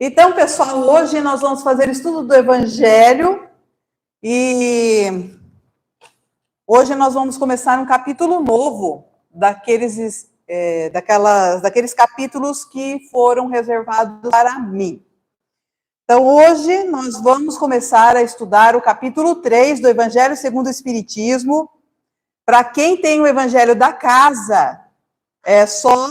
Então, pessoal, hoje nós vamos fazer estudo do Evangelho e hoje nós vamos começar um capítulo novo daqueles capítulos que foram reservados para mim. Então, hoje nós vamos começar a estudar o capítulo 3 do Evangelho segundo o Espiritismo. Para quem tem o Evangelho da casa, é só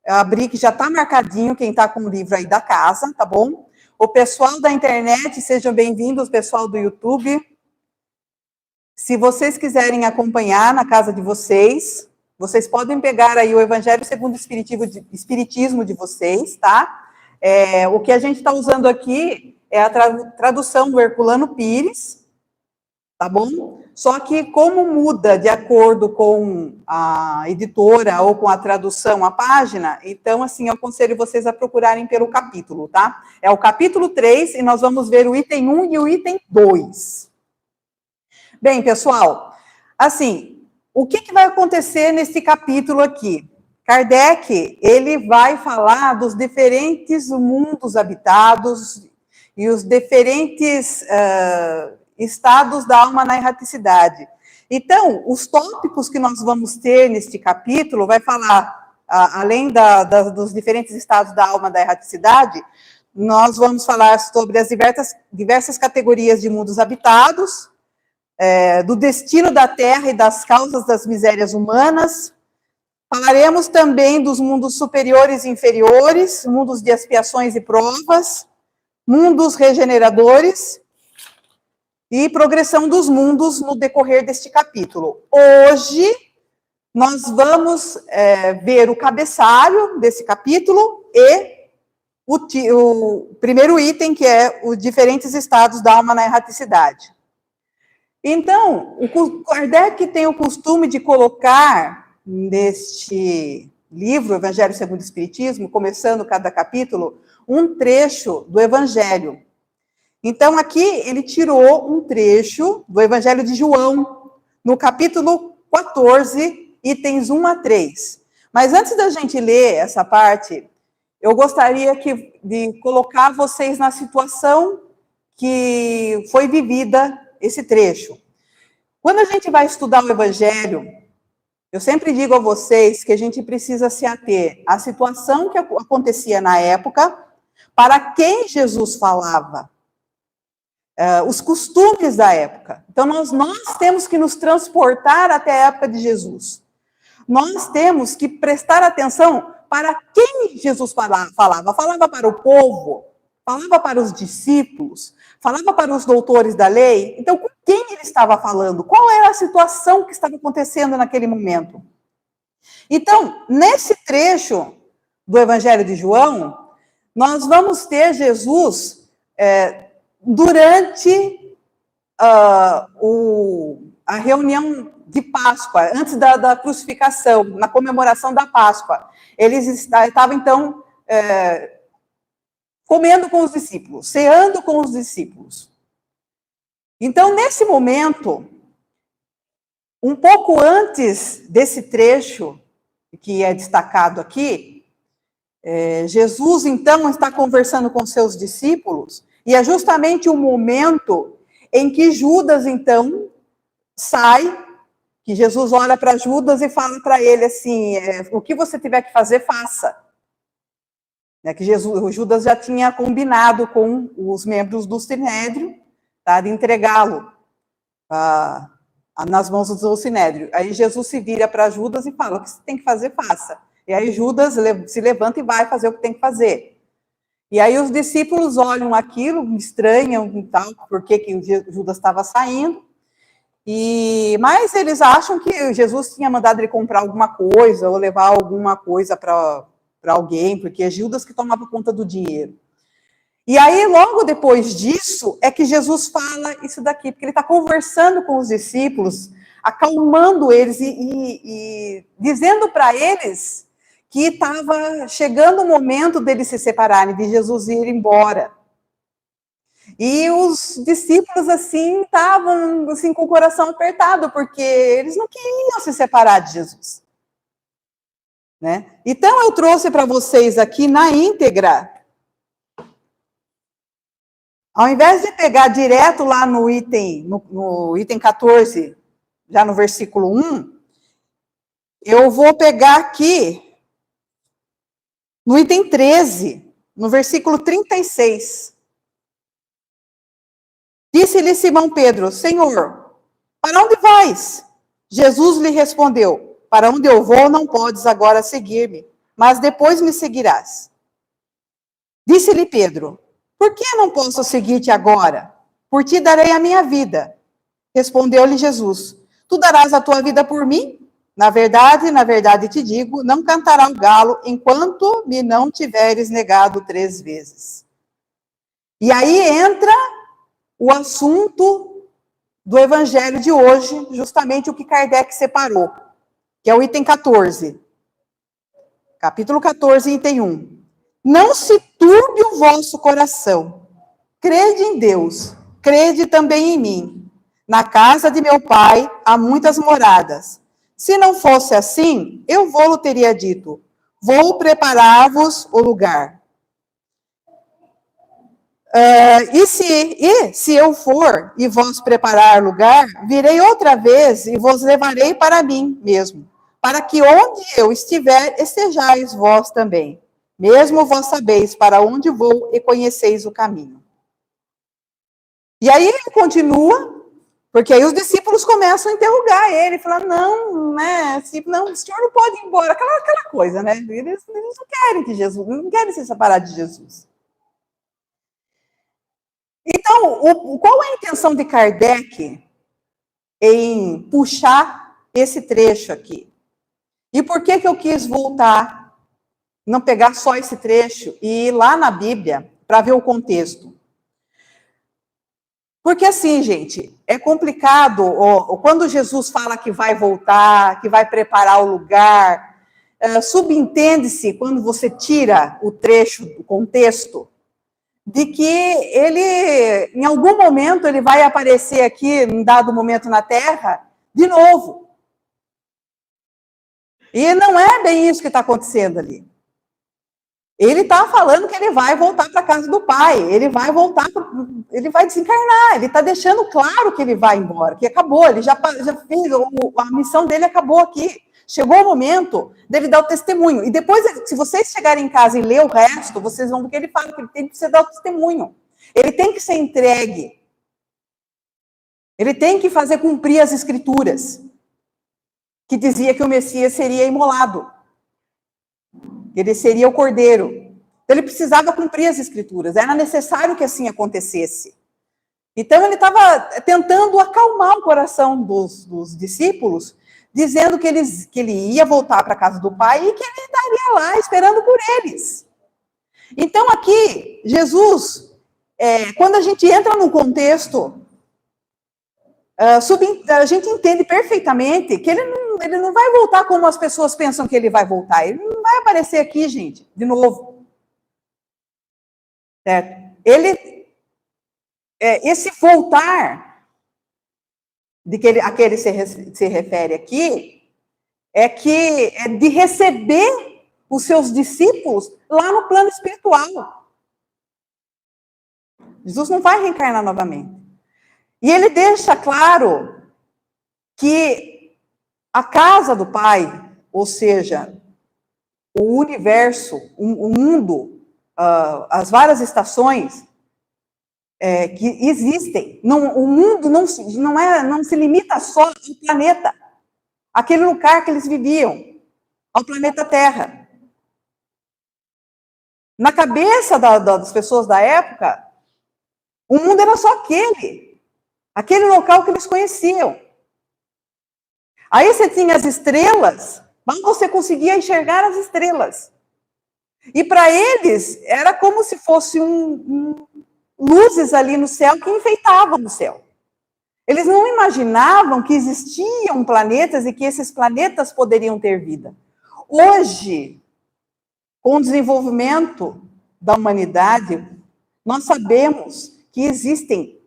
abrir que já está marcadinho, quem está com o livro aí da casa, tá bom? O pessoal da internet, sejam bem-vindos, pessoal do YouTube. Se vocês quiserem acompanhar na casa de vocês, vocês podem pegar aí o Evangelho segundo o Espiritismo de vocês, tá? O que a gente está usando aqui é a tradução do Herculano Pires, tá bom? Só que como muda de acordo com a editora ou com a tradução a página, então, assim, eu aconselho vocês a procurarem pelo capítulo, tá? É o capítulo 3 e nós vamos ver o item 1 e o item 2. Bem, pessoal, assim, o que vai acontecer nesse capítulo aqui? Kardec, ele vai falar dos diferentes mundos habitados e os diferentes estados da alma na erraticidade. Então, os tópicos que nós vamos ter neste capítulo vai falar, além dos diferentes estados da alma da erraticidade, nós vamos falar sobre as diversas categorias de mundos habitados, do destino da Terra e das causas das misérias humanas. Falaremos também dos mundos superiores e inferiores, mundos de expiações e provas, mundos regeneradores e progressão dos mundos no decorrer deste capítulo. Hoje, nós vamos ver o cabeçalho desse capítulo e o primeiro item, que é os diferentes estados da alma na erraticidade. Então, o Kardec tem o costume de colocar neste livro, Evangelho segundo o Espiritismo, começando cada capítulo, um trecho do Evangelho. Então, aqui ele tirou um trecho do Evangelho de João, no capítulo 14, itens 1 a 3. Mas antes da gente ler essa parte, eu gostaria de colocar vocês na situação que foi vivida esse trecho. Quando a gente vai estudar o Evangelho, eu sempre digo a vocês que a gente precisa se ater à situação que acontecia na época, para quem Jesus falava. Os costumes da época. Então, nós temos que nos transportar até a época de Jesus. Nós temos que prestar atenção para quem Jesus falava. Falava para o povo, falava para os discípulos, falava para os doutores da lei. Então, com quem ele estava falando? Qual era a situação que estava acontecendo naquele momento? Então, nesse trecho do Evangelho de João, nós vamos ter Jesus durante a reunião de Páscoa, antes da crucificação, na comemoração da Páscoa. Eles estavam, então, comendo com os discípulos, ceando com os discípulos. Então, nesse momento, um pouco antes desse trecho, que é destacado aqui, Jesus, então, está conversando com seus discípulos, e é justamente o momento em que Judas, então, sai, que Jesus olha para Judas e fala para ele assim, o que você tiver que fazer, faça. Que Judas já tinha combinado com os membros do Sinédrio, tá, de entregá-lo nas mãos do Sinédrio. Aí Jesus se vira para Judas e fala, o que você tem que fazer, faça. E aí Judas se levanta e vai fazer o que tem que fazer. E aí os discípulos olham aquilo, estranham e tal, porque que Judas estava saindo, mas eles acham que Jesus tinha mandado ele comprar alguma coisa, ou levar alguma coisa para alguém, porque é Judas que tomava conta do dinheiro. E aí, logo depois disso, é que Jesus fala isso daqui, porque ele está conversando com os discípulos, acalmando eles e dizendo para eles que estava chegando o momento deles se separarem, de Jesus ir embora. E os discípulos, assim, estavam assim, com o coração apertado, porque eles não queriam se separar de Jesus. Né? Então, eu trouxe para vocês aqui, na íntegra, Ao invés de pegar direto lá no item 14, já no versículo 1, eu vou pegar aqui no item 13, no versículo 36. Disse-lhe Simão Pedro: Senhor, para onde vais? Jesus lhe respondeu: para onde eu vou, não podes agora seguir-me, mas depois me seguirás. Disse-lhe Pedro: por que não posso seguir-te agora? Por ti darei a minha vida. Respondeu-lhe Jesus: tu darás a tua vida por mim? Na verdade te digo, não cantará o galo enquanto me não tiveres negado 3 vezes. E aí entra o assunto do evangelho de hoje, justamente o que Kardec separou, que é o item 14. Capítulo 14, item 1. Não se turbe o vosso coração. Crede em Deus, crede também em mim. Na casa de meu pai há muitas moradas. Se não fosse assim, eu vou-lo teria dito: vou preparar-vos o lugar. E se eu for e vos preparar lugar, virei outra vez e vos levarei para mim mesmo, para que onde eu estiver, estejais vós também. Mesmo vós sabeis para onde vou e conheceis o caminho. E aí ele continua, porque aí os discípulos começam a interrogar ele, falando, não, né, não, o senhor não pode ir embora, aquela coisa, né? Eles não querem que Jesus, não querem se separar de Jesus. Então, qual é a intenção de Kardec em puxar esse trecho aqui? E por que eu quis voltar, não pegar só esse trecho e ir lá na Bíblia para ver o contexto? Porque assim, gente, é complicado, quando Jesus fala que vai voltar, que vai preparar o lugar, subentende-se, quando você tira o trecho do contexto, de que ele, em algum momento, ele vai aparecer aqui, em dado momento na Terra, de novo. E não é bem isso que está acontecendo ali. Ele está falando que ele vai voltar para a casa do Pai, ele vai voltar, ele vai desencarnar, ele está deixando claro que ele vai embora, que acabou, ele já fez, a missão dele acabou aqui. Chegou o momento dele dar o testemunho. E depois, se vocês chegarem em casa e ler o resto, vocês vão ver que ele fala que ele tem que dar o testemunho. Ele tem que ser entregue. Ele tem que fazer cumprir as escrituras, que dizia que o Messias seria imolado. Ele seria o cordeiro. Então, ele precisava cumprir as escrituras. Era necessário que assim acontecesse. Então, ele estava tentando acalmar o coração dos discípulos, dizendo que ele ia voltar para a casa do Pai e que ele estaria lá esperando por eles. Então, aqui, Jesus, quando a gente entra num contexto, a gente entende perfeitamente que ele não vai voltar como as pessoas pensam que ele vai voltar. Ele não vai aparecer aqui, gente, de novo. Certo? Esse voltar a que ele se refere aqui, é de receber os seus discípulos lá no plano espiritual. Jesus não vai reencarnar novamente. E ele deixa claro que a casa do Pai, ou seja, o universo, o mundo, as várias estações que existem, o mundo não se limita só ao planeta, aquele lugar que eles viviam, ao planeta Terra. Na cabeça das pessoas da época, o mundo era só aquele local que eles conheciam. Aí você tinha as estrelas, mas você conseguia enxergar as estrelas. E para eles, era como se fosse luzes ali no céu que enfeitavam o céu. Eles não imaginavam que existiam planetas e que esses planetas poderiam ter vida. Hoje, com o desenvolvimento da humanidade, nós sabemos que existem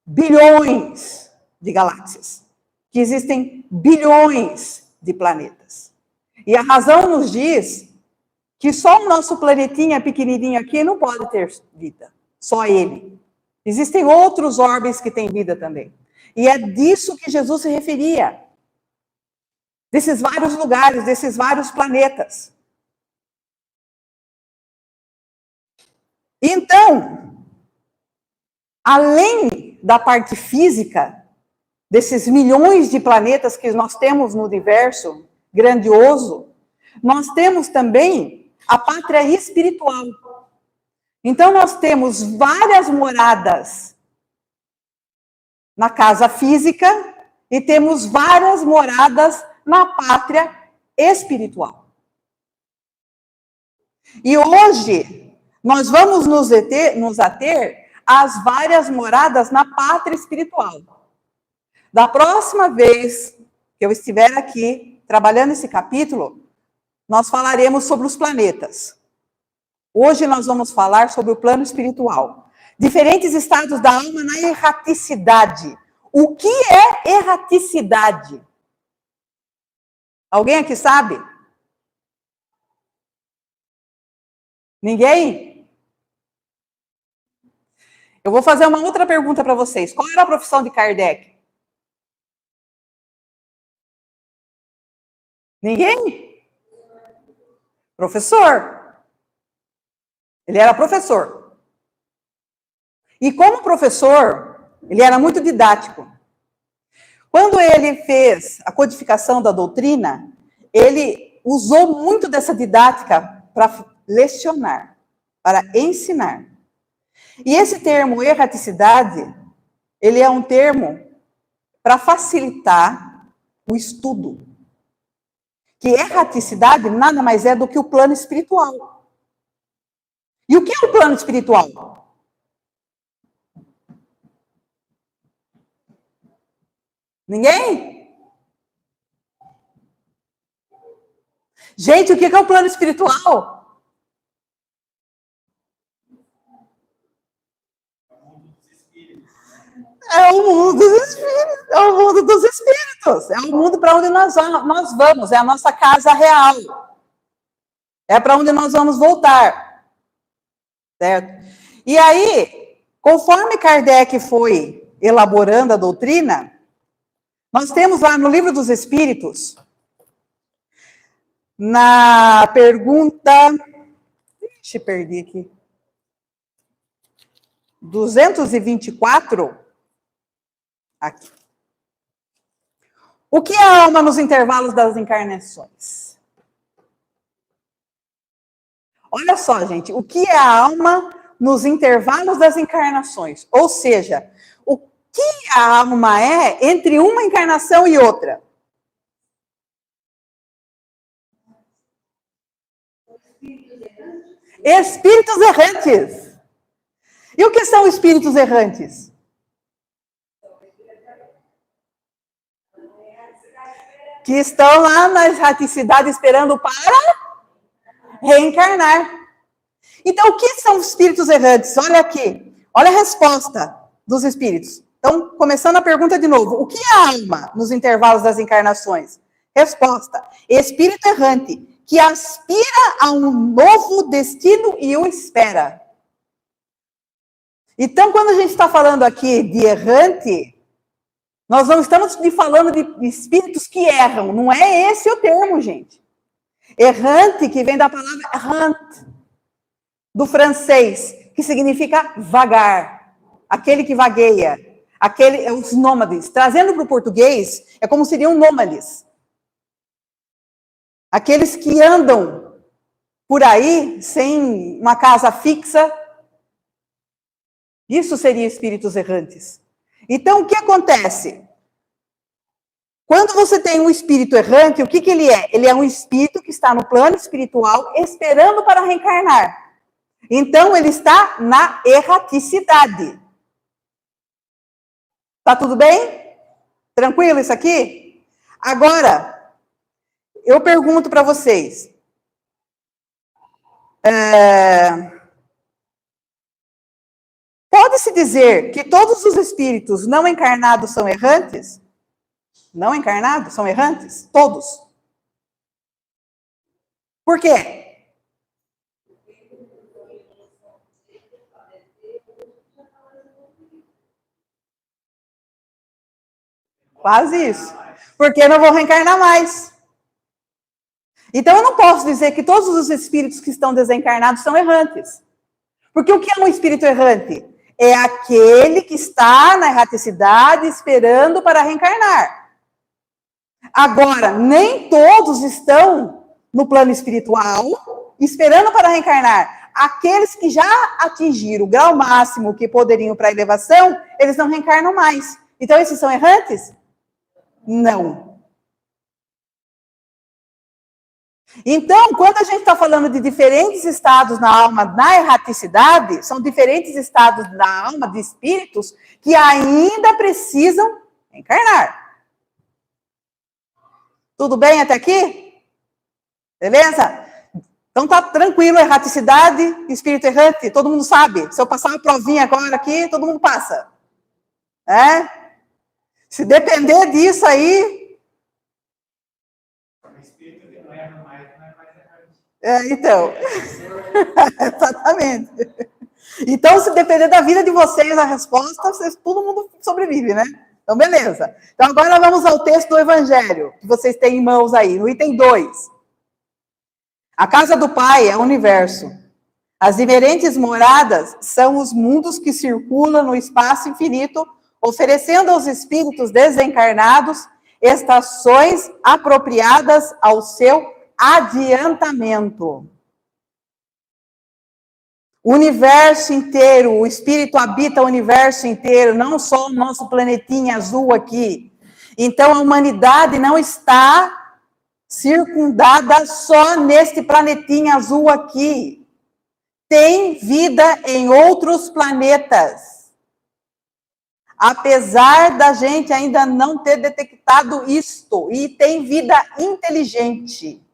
bilhões de galáxias, que existem bilhões de planetas. E a razão nos diz que só o nosso planetinha pequenininho aqui não pode ter vida, só ele. Existem outros orbes que têm vida também. E é disso que Jesus se referia. Desses vários lugares, desses vários planetas. Então, além da parte física, desses milhões de planetas que nós temos no universo grandioso, nós temos também a pátria espiritual. Então, nós temos várias moradas na casa física e temos várias moradas na pátria espiritual. E hoje, nós vamos nos ater às várias moradas na pátria espiritual. Da próxima vez que eu estiver aqui, trabalhando esse capítulo, nós falaremos sobre os planetas. Hoje nós vamos falar sobre o plano espiritual. Diferentes estados da alma na erraticidade. O que é erraticidade? Alguém aqui sabe? Ninguém? Eu vou fazer uma outra pergunta para vocês. Qual era a profissão de Kardec? Ninguém? Professor. Ele era professor. E como professor, ele era muito didático. Quando ele fez a codificação da doutrina, ele usou muito dessa didática para lecionar, para ensinar. E esse termo erraticidade, ele é um termo para facilitar o estudo. Que erraticidade nada mais é do que o plano espiritual. E o que é o plano espiritual? Ninguém? Gente, o que é o plano espiritual? É o mundo dos espíritos. É o mundo dos espíritos. É o mundo para onde nós vamos. É a nossa casa real. É para onde nós vamos voltar. Certo? E aí, conforme Kardec foi elaborando a doutrina, nós temos lá no Livro dos Espíritos, na pergunta, deixa eu perder aqui, 224, aqui. O que é a alma nos intervalos das encarnações? Olha só, gente, o que é a alma nos intervalos das encarnações? Ou seja, o que a alma é entre uma encarnação e outra? Espíritos errantes. E o que são espíritos errantes? Que estão lá na erraticidade esperando para reencarnar. Então, o que são espíritos errantes? Olha aqui. Olha a resposta dos espíritos. Então, começando a pergunta de novo. O que é a alma nos intervalos das encarnações? Resposta. Espírito errante, que aspira a um novo destino e o espera. Então, quando a gente está falando aqui de errante, nós não estamos falando de espíritos que erram. Não é esse o termo, gente. Errante, que vem da palavra errant, do francês, que significa vagar. Aquele que vagueia. Os nômades. Trazendo para o português, é como seriam nômades. Aqueles que andam por aí, sem uma casa fixa. Isso seria espíritos errantes. Então, o que acontece? Quando você tem um espírito errante, o que ele é? Ele é um espírito que está no plano espiritual esperando para reencarnar. Então, ele está na erraticidade. Tá tudo bem? Tranquilo isso aqui? Agora, eu pergunto para vocês. Pode-se dizer que todos os espíritos não encarnados são errantes? Não encarnados são errantes? Todos. Por quê? Quase isso. Porque não vou reencarnar mais. Então, eu não posso dizer que todos os espíritos que estão desencarnados são errantes. Porque o que é um espírito errante? É aquele que está na erraticidade esperando para reencarnar. Agora, nem todos estão no plano espiritual esperando para reencarnar. Aqueles que já atingiram o grau máximo que poderiam para a elevação, eles não reencarnam mais. Então, esses são errantes? Não. Então, quando a gente está falando de diferentes estados na alma, na erraticidade, são diferentes estados da alma de espíritos que ainda precisam encarnar. Tudo bem até aqui? Beleza? Então tá tranquilo, erraticidade, espírito errante, todo mundo sabe. Se eu passar uma provinha agora aqui, todo mundo passa. Se depender disso aí... então, exatamente. Então, se depender da vida de vocês, a resposta, todo mundo sobrevive, né? Então, beleza. Então, agora vamos ao texto do Evangelho, que vocês têm em mãos aí, no item 2. A casa do Pai é o universo. As diferentes moradas são os mundos que circulam no espaço infinito, oferecendo aos espíritos desencarnados estações apropriadas ao seu adiantamento. O universo inteiro, o espírito habita o universo inteiro, não só o nosso planetinha azul aqui. Então, a humanidade não está circundada só neste planetinha azul aqui. Tem vida em outros planetas. Apesar da gente ainda não ter detectado isto, e tem vida inteligente.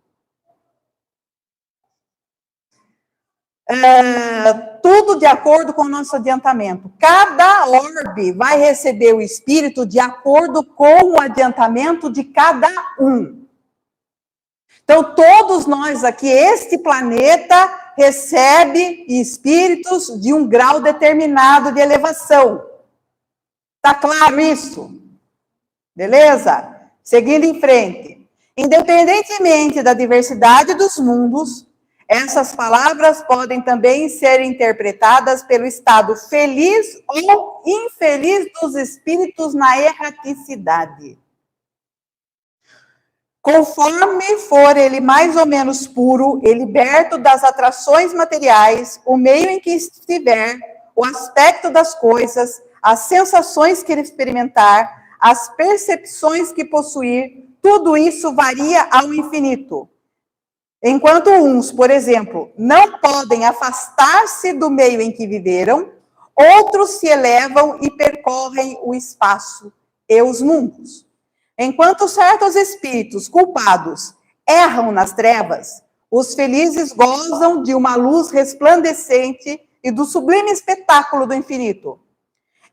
Tudo de acordo com o nosso adiantamento. Cada orbe vai receber o espírito de acordo com o adiantamento de cada um. Então, todos nós aqui, este planeta recebe espíritos de um grau determinado de elevação. Tá claro isso? Beleza? Seguindo em frente. Independentemente da diversidade dos mundos, essas palavras podem também ser interpretadas pelo estado feliz ou infeliz dos espíritos na erraticidade. Conforme for ele mais ou menos puro e liberto das atrações materiais, o meio em que estiver, o aspecto das coisas, as sensações que ele experimentar, as percepções que possuir, tudo isso varia ao infinito. Enquanto uns, por exemplo, não podem afastar-se do meio em que viveram, outros se elevam e percorrem o espaço e os mundos. Enquanto certos espíritos culpados erram nas trevas, os felizes gozam de uma luz resplandecente e do sublime espetáculo do infinito.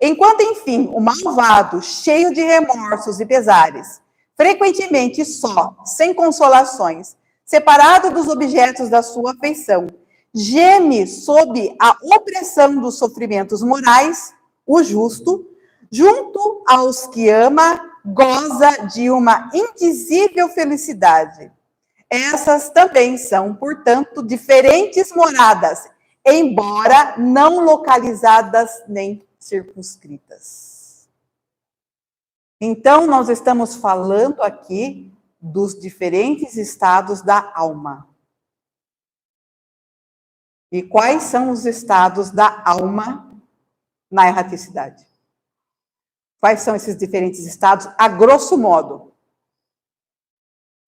Enquanto, enfim, o malvado, cheio de remorsos e pesares, frequentemente só, sem consolações, separado dos objetos da sua afeição, geme sob a opressão dos sofrimentos morais, o justo, junto aos que ama, goza de uma indizível felicidade. Essas também são, portanto, diferentes moradas, embora não localizadas nem circunscritas. Então, nós estamos falando aqui dos diferentes estados da alma. E quais são os estados da alma na erraticidade? Quais são esses diferentes estados, a grosso modo,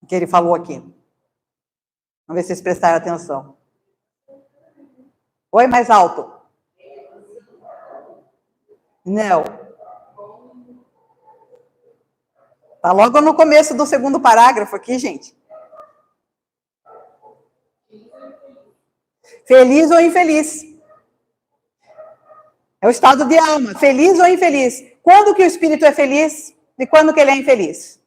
que ele falou aqui? Vamos ver se vocês prestaram atenção. Oi, mais alto. Não. Está logo no começo do segundo parágrafo aqui, gente. Feliz ou infeliz. É o estado de alma, feliz ou infeliz. Quando que o espírito é feliz e quando que ele é infeliz?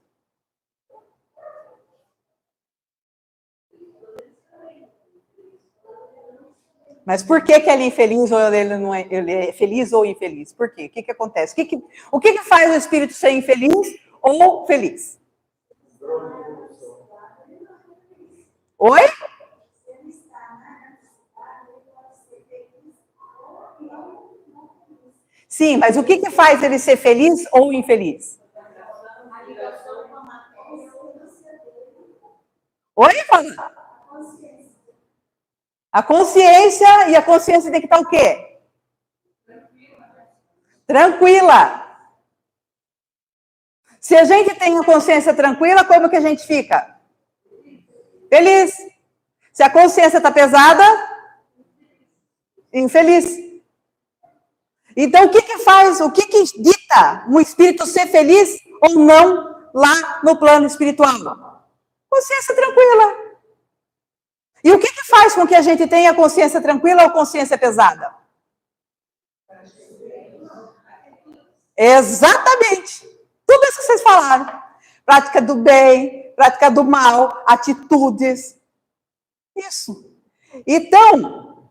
Mas por que ele é infeliz ou ele não é, ele é feliz ou infeliz? Por quê? O que acontece? O que faz o espírito ser infeliz ou feliz? Oi? Sim, mas o que faz ele ser feliz ou infeliz? Oi, fala. A consciência, e a consciência tem que estar o quê? Tranquila. Se a gente tem a consciência tranquila, como que a gente fica? Feliz. Se a consciência está pesada, infeliz. Então, o que faz, o que dita um espírito ser feliz ou não lá no plano espiritual? Consciência tranquila. E o que faz com que a gente tenha consciência tranquila ou consciência pesada? Exatamente. Tudo isso que vocês falaram. Prática do bem, prática do mal, atitudes. Isso. Então,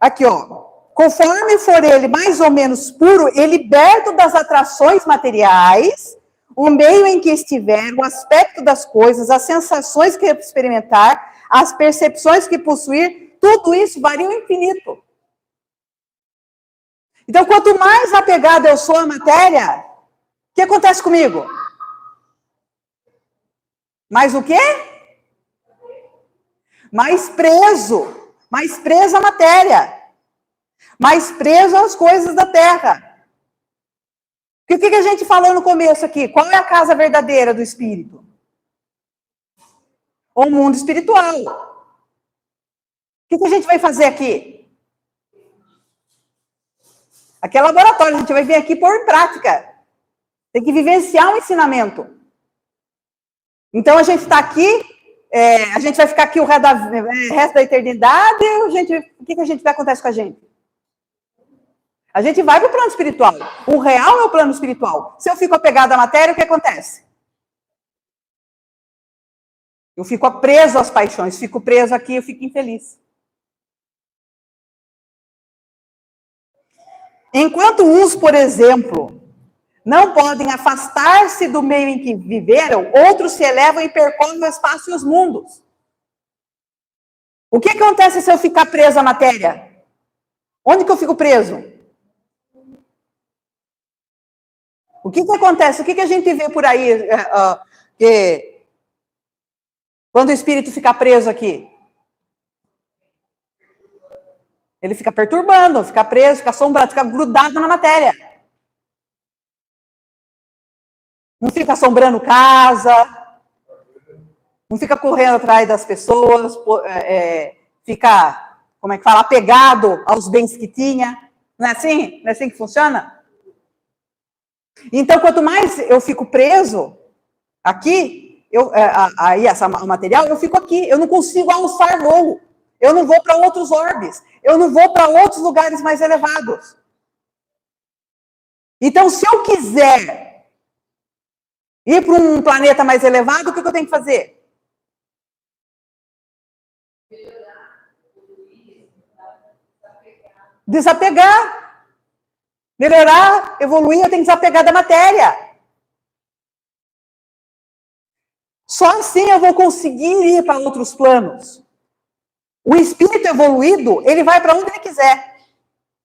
aqui, ó. Conforme for ele mais ou menos puro e liberto das atrações materiais, o meio em que estiver, o aspecto das coisas, as sensações que experimentar, as percepções que possuir, tudo isso varia ao infinito. Então, quanto mais apegado eu sou à matéria, o que acontece comigo? Mais o quê? Mais preso à matéria. Mais preso às coisas da terra. O que a gente falou no começo aqui? Qual é a casa verdadeira do espírito? O mundo espiritual. O que a gente vai fazer aqui? Aqui é laboratório, a gente vai vir aqui pôr em prática. Tem que vivenciar um ensinamento. Então, a gente está aqui, a gente vai ficar aqui o resto da eternidade, o que a gente vai acontecer com a gente? A gente vai para o plano espiritual. O real é o plano espiritual. Se eu fico apegado à matéria, o que acontece? Eu fico preso às paixões, fico preso aqui, eu fico infeliz. Enquanto uns, por exemplo, não podem afastar-se do meio em que viveram, outros se elevam e percorrem o espaço e os mundos. O que acontece se eu ficar preso à matéria? Onde que eu fico preso? O que acontece? O que a gente vê por aí? Quando o espírito fica preso aqui? Ele fica perturbando, fica preso, fica assombrado, fica grudado na matéria. Não fica assombrando casa, não fica correndo atrás das pessoas, fica, como é que fala, apegado aos bens que tinha. Não é assim? Não é assim que funciona? Então, quanto mais eu fico preso aqui, o material, eu fico aqui. Eu não consigo alçar voo. Eu não vou para outros orbes. Eu não vou para outros lugares mais elevados. Então, se eu quiser ir para um planeta mais elevado, o que eu tenho que fazer? Desapegar. Melhorar, evoluir, eu tenho que desapegar da matéria. Só assim eu vou conseguir ir para outros planos. O espírito evoluído, ele vai para onde ele quiser.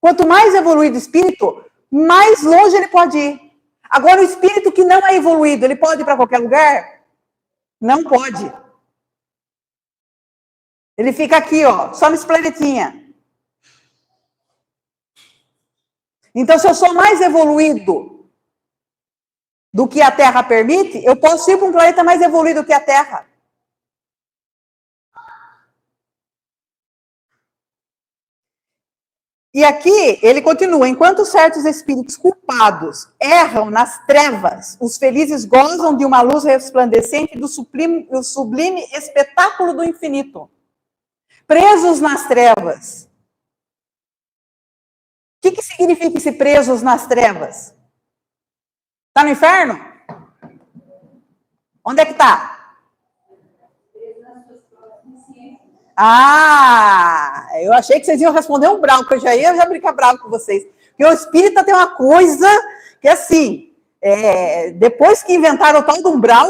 Quanto mais evoluído o espírito, mais longe ele pode ir. Agora, o espírito que não é evoluído, ele pode ir para qualquer lugar? Não pode. Ele fica aqui, ó, só nesse planetinha. Então, se eu sou mais evoluído do que a Terra permite, eu posso ir para um planeta mais evoluído do que a Terra. E aqui, ele continua, enquanto certos espíritos culpados erram nas trevas, os felizes gozam de uma luz resplandecente do sublime espetáculo do infinito. Presos nas trevas. O que significa esse presos nas trevas? Está no inferno? Onde é que está? Ah, eu achei que vocês iam responder um bravo, porque eu já ia brincar bravo com vocês. Porque o espírita tem uma coisa que, assim, depois que inventaram o tal do umbral,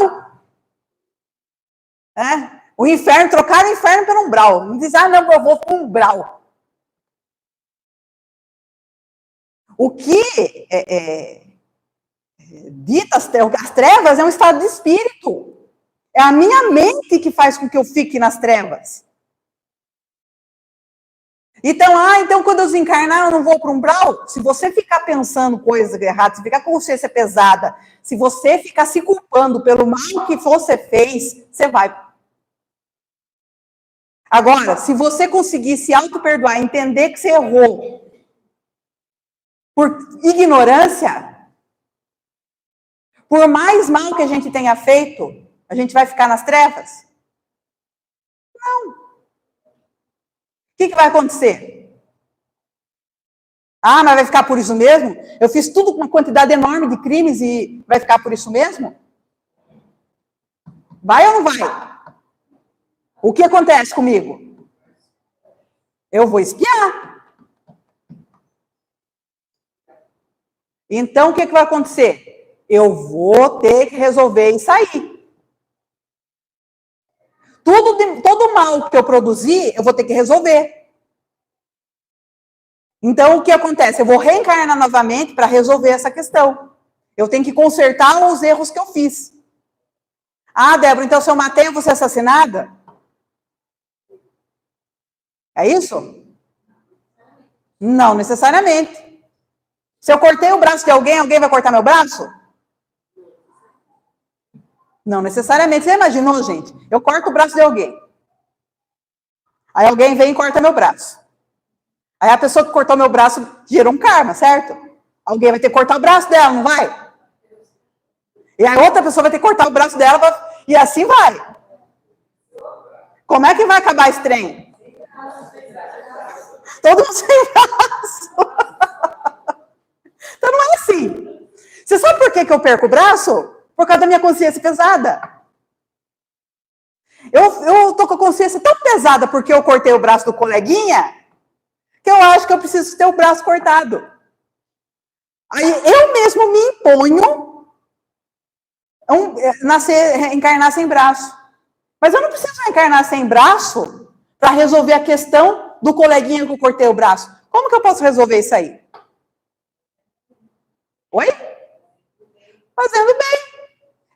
o inferno, trocaram o inferno pelo umbral. Não diz, não, eu vou para o umbral. O que dita as trevas é um estado de espírito. É a minha mente que faz com que eu fique nas trevas. Então quando eu desencarnar, eu não vou para o umbral? Se você ficar pensando coisas erradas, se ficar com consciência pesada, se você ficar se culpando pelo mal que você fez, você vai. Agora, se você conseguir se auto-perdoar, entender que você errou por ignorância, por mais mal que a gente tenha feito, a gente vai ficar nas trevas? Não. O que vai acontecer? Mas vai ficar por isso mesmo? Eu fiz tudo com uma quantidade enorme de crimes e vai ficar por isso mesmo? Vai ou não vai? O que acontece comigo? Eu vou espiar. Então, o que vai acontecer? Eu vou ter que resolver e sair. Todo mal que eu produzi, eu vou ter que resolver. Então, o que acontece? Eu vou reencarnar novamente para resolver essa questão. Eu tenho que consertar os erros que eu fiz. Débora, então se eu matei, eu vou ser assassinada? É isso? Não necessariamente. Se eu cortei o braço de alguém, alguém vai cortar meu braço? Não necessariamente. Você imaginou, gente? Eu corto o braço de alguém. Aí alguém vem e corta meu braço. Aí a pessoa que cortou meu braço gerou um karma, certo? Alguém vai ter que cortar o braço dela, não vai? E a outra pessoa vai ter que cortar o braço dela e assim vai. Como é que vai acabar esse trem? Todo mundo sem braço. Então não é assim. Você sabe por que eu perco o braço? Por causa da minha consciência pesada. Eu tô com a consciência tão pesada porque eu cortei o braço do coleguinha que eu acho que eu preciso ter o braço cortado. Aí eu mesmo me imponho reencarnar sem braço. Mas eu não preciso reencarnar sem braço para resolver a questão do coleguinha que eu cortei o braço. Como que eu posso resolver isso aí? Oi? Fazendo bem.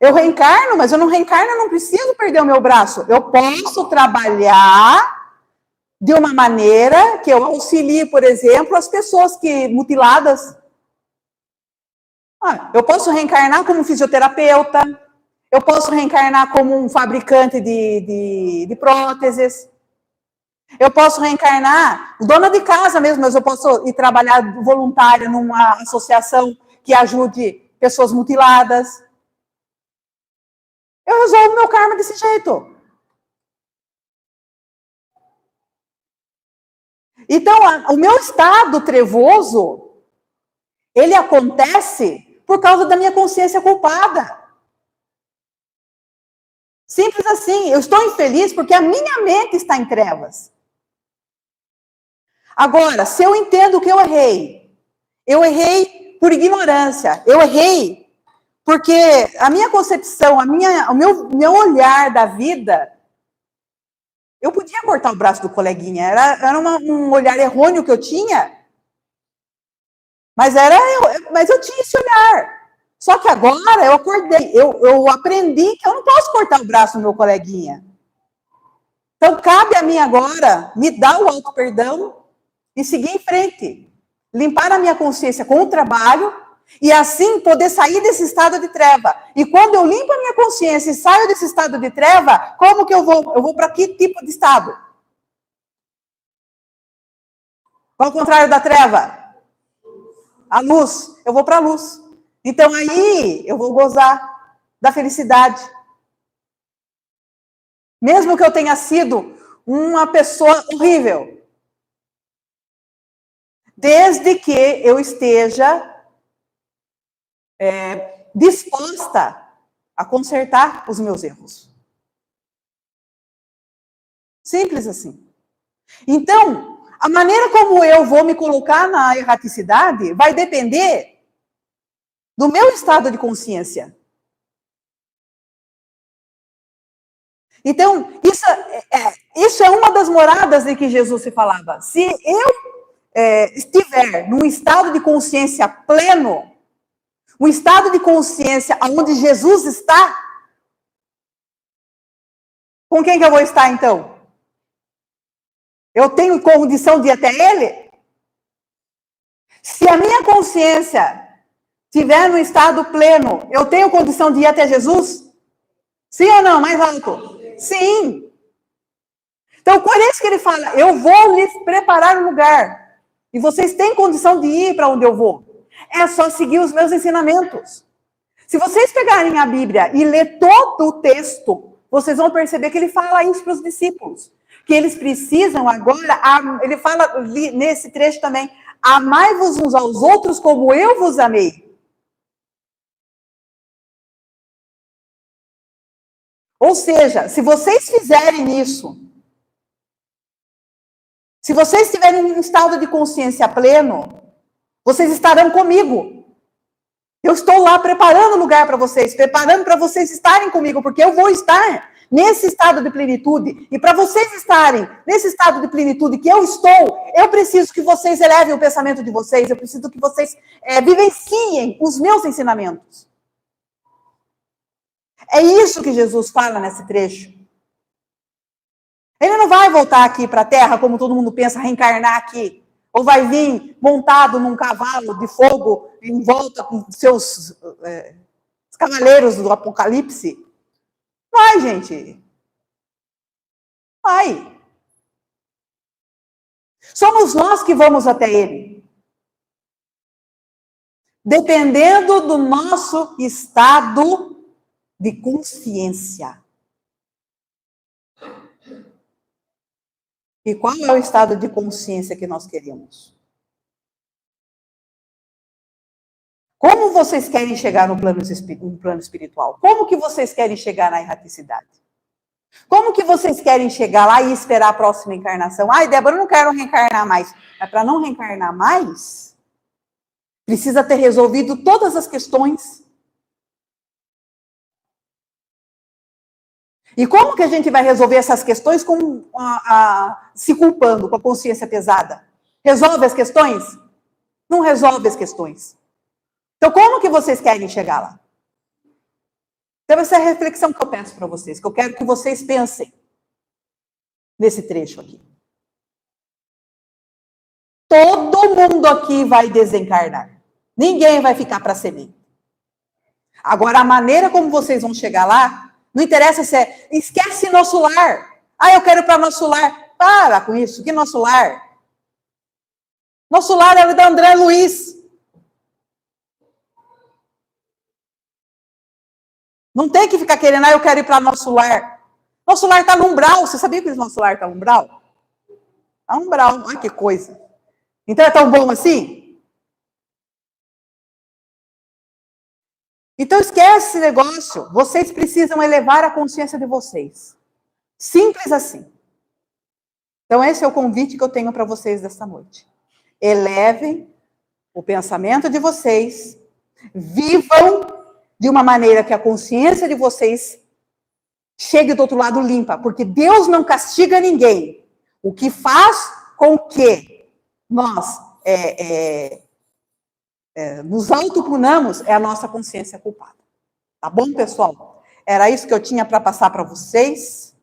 Eu reencarno, mas eu não reencarno, eu não preciso perder o meu braço. Eu posso trabalhar de uma maneira que eu auxilie, por exemplo, as pessoas mutiladas. Eu posso reencarnar como fisioterapeuta, eu posso reencarnar como um fabricante de próteses, eu posso reencarnar dona de casa mesmo, mas eu posso ir trabalhar voluntária numa associação que ajude pessoas mutiladas. Eu resolvo meu karma desse jeito. Então, o meu estado trevoso, ele acontece por causa da minha consciência culpada. Simples assim. Eu estou infeliz porque a minha mente está em trevas. Agora, se eu entendo que eu errei por ignorância, eu errei porque a minha concepção, o meu olhar da vida, eu podia cortar o braço do coleguinha, era um olhar errôneo que eu tinha, mas eu tinha esse olhar. Só que agora eu acordei, eu aprendi que eu não posso cortar o braço do meu coleguinha. Então, cabe a mim agora me dar o auto-perdão e seguir em frente. Limpar a minha consciência com o trabalho e assim poder sair desse estado de treva. E quando eu limpo a minha consciência e saio desse estado de treva, como que eu vou? Eu vou para que tipo de estado? Qual o contrário da treva? A luz. Eu vou para a luz. Então aí eu vou gozar da felicidade. Mesmo que eu tenha sido uma pessoa horrível. Desde que eu esteja disposta a consertar os meus erros. Simples assim. Então, a maneira como eu vou me colocar na erraticidade vai depender do meu estado de consciência. Então, isso é uma das moradas de que Jesus se falava. Se eu estiver num estado de consciência pleno, um estado de consciência onde Jesus está, com quem que eu vou estar, então? Eu tenho condição de ir até Ele? Se a minha consciência estiver no estado pleno, eu tenho condição de ir até Jesus? Sim ou não? Mais alto. Sim. Então, por isso que ele fala, eu vou lhes preparar um lugar. E vocês têm condição de ir para onde eu vou. É só seguir os meus ensinamentos. Se vocês pegarem a Bíblia e ler todo o texto, vocês vão perceber que ele fala isso para os discípulos. Que eles precisam agora, ele fala nesse trecho também, amai-vos uns aos outros como eu vos amei. Ou seja, se vocês fizerem isso, se vocês tiverem um estado de consciência pleno, vocês estarão comigo. Eu estou lá preparando o lugar para vocês, preparando para vocês estarem comigo, porque eu vou estar nesse estado de plenitude. E para vocês estarem nesse estado de plenitude que eu estou, eu preciso que vocês elevem o pensamento de vocês, eu preciso que vocês vivenciem os meus ensinamentos. É isso que Jesus fala nesse trecho. Ele não vai voltar aqui para a Terra, como todo mundo pensa, reencarnar aqui. Ou vai vir montado num cavalo de fogo, em volta com seus cavaleiros do Apocalipse. Vai, gente. Vai. Somos nós que vamos até Ele. Dependendo do nosso estado de consciência. E qual é o estado de consciência que nós queremos? Como vocês querem chegar no plano espiritual? Como que vocês querem chegar na erraticidade? Como que vocês querem chegar lá e esperar a próxima encarnação? Ai, Débora, eu não quero reencarnar mais. Mas para não reencarnar mais, precisa ter resolvido todas as questões. E como que a gente vai resolver essas questões se culpando, com a consciência pesada? Resolve as questões? Não resolve as questões. Então, como que vocês querem chegar lá? Então, essa é a reflexão que eu peço para vocês, que eu quero que vocês pensem nesse trecho aqui. Todo mundo aqui vai desencarnar. Ninguém vai ficar para semente. Agora, a maneira como vocês vão chegar lá, não interessa se esquece nosso lar. Ah, eu quero ir para nosso lar. Para com isso, que nosso lar? Nosso lar é o da André Luiz. Não tem que ficar querendo, eu quero ir para nosso lar. Nosso lar está no umbral. Você sabia que o nosso lar está no umbral? Está no umbral, olha que coisa. Então é tão bom assim? Então esquece esse negócio. Vocês precisam elevar a consciência de vocês. Simples assim. Então esse é o convite que eu tenho para vocês desta noite. Elevem o pensamento de vocês. Vivam de uma maneira que a consciência de vocês chegue do outro lado limpa. Porque Deus não castiga ninguém. O que faz com que nós nos autopunamos é a nossa consciência culpada. Tá bom, pessoal? Era isso que eu tinha para passar para vocês.